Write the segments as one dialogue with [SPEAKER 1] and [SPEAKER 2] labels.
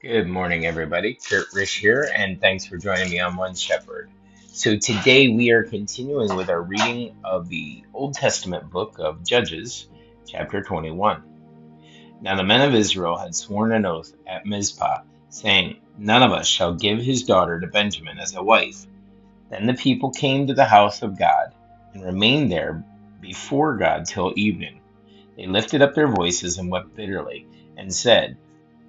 [SPEAKER 1] Good morning, everybody. Kurt Rish here, and thanks for joining me on One Shepherd. So, today we are continuing with our reading of the Old Testament book of Judges, chapter 21. Now, the men of Israel had sworn an oath at Mizpah, saying, "None of us shall give his daughter to Benjamin as a wife." Then the people came to the house of God and remained there before God till evening. They lifted up their voices and wept bitterly, and said,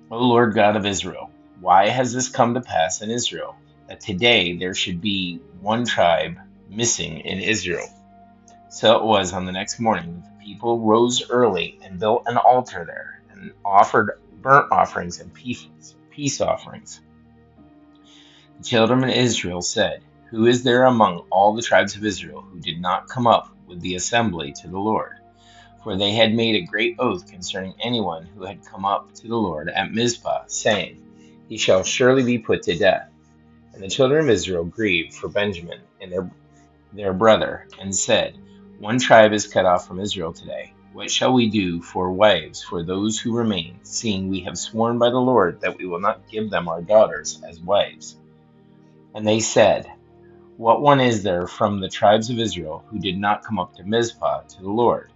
[SPEAKER 1] O Lord God of Israel, why has this come to pass in Israel, that today there should be one tribe missing in Israel? So it was on the next morning that the people rose early and built an altar there, and offered burnt offerings and peace offerings. The children of Israel said, Who is there among all the tribes of Israel who did not come up with the assembly to the Lord? For they had made a great oath concerning anyone who had come up to the Lord at Mizpah, saying, He shall surely be put to death. And the children of Israel grieved for Benjamin and their brother, and said, One tribe is cut off from Israel today. What shall we do for wives for those who remain, seeing we have sworn by the Lord that we will not give them our daughters as wives? And they said, What one is there from the tribes of Israel who did not come up to Mizpah to the Lord?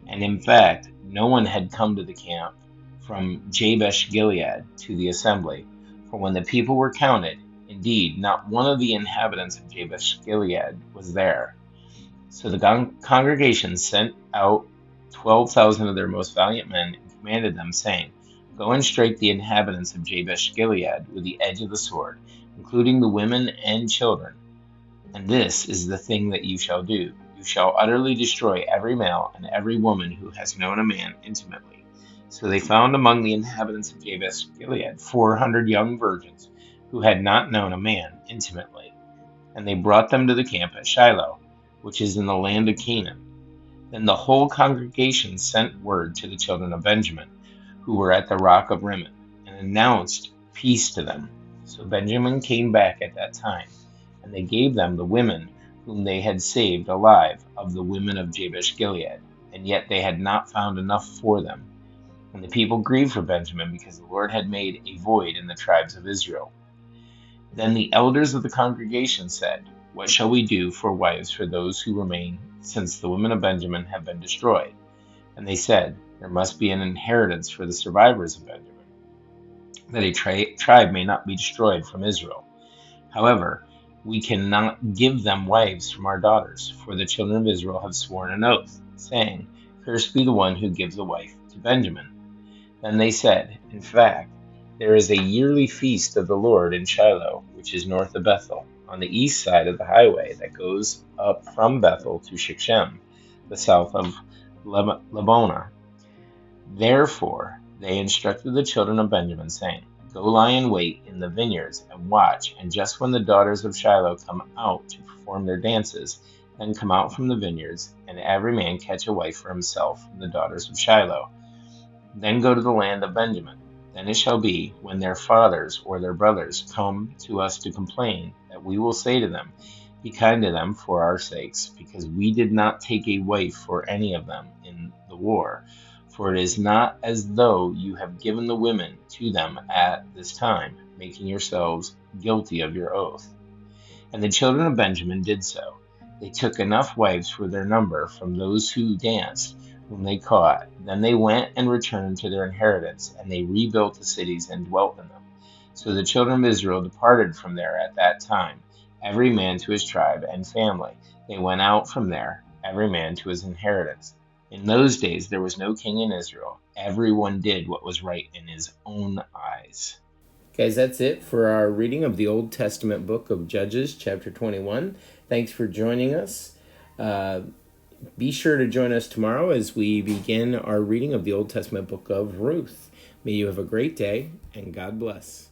[SPEAKER 1] And in fact, no one had come to the camp from Jabesh Gilead to the assembly. For when the people were counted, indeed, not one of the inhabitants of Jabesh Gilead was there. So the congregation sent out 12,000 of their most valiant men and commanded them, saying, Go and strike the inhabitants of Jabesh Gilead with the edge of the sword, including the women and children. And this is the thing that you shall do. You shall utterly destroy every male and every woman who has known a man intimately. So they found among the inhabitants of Jabesh Gilead 400 young virgins who had not known a man intimately. And they brought them to the camp at Shiloh, which is in the land of Canaan. Then the whole congregation sent word to the children of Benjamin, who were at the rock of Rimmon, and announced peace to them. So Benjamin came back at that time, and they gave them the women whom they had saved alive of the women of Jabesh Gilead, and yet they had not found enough for them. And the people grieved for Benjamin, because the Lord had made a void in the tribes of Israel. Then the elders of the congregation said, What shall we do for wives for those who remain, since the women of Benjamin have been destroyed? And they said, There must be an inheritance for the survivors of Benjamin, that a tribe may not be destroyed from Israel. However, we cannot give them wives from our daughters, for the children of Israel have sworn an oath, saying, Cursed be the one who gives a wife to Benjamin. Then they said, In fact, there is a yearly feast of the Lord in Shiloh, which is north of Bethel, on the east side of the highway that goes up from Bethel to Shechem, the south of Lebonah. Therefore they instructed the children of Benjamin, saying, Go lie in wait in the vineyards and watch, and just when the daughters of Shiloh come out to perform their dances, then come out from the vineyards, and every man catch a wife for himself from the daughters of Shiloh. Then go to the land of Benjamin. Then it shall be, when their fathers or their brothers come to us to complain, that we will say to them, Be kind to them for our sakes, because we did not take a wife for any of them in the war. For it is not as though you have given the women to them at this time, making yourselves guilty of your oath. And the children of Benjamin did so. They took enough wives for their number from those who danced, whom they caught. Then they went and returned to their inheritance, and they rebuilt the cities and dwelt in them. So the children of Israel departed from there at that time, every man to his tribe and family. They went out from there, every man to his inheritance. In those days there was no king in Israel. Everyone did what was right in his own eyes. Guys, that's it for our reading of the Old Testament book of Judges, chapter 21. Thanks for joining us. Be sure to join us tomorrow as we begin our reading of the Old Testament book of Ruth. May you have a great day, and God bless.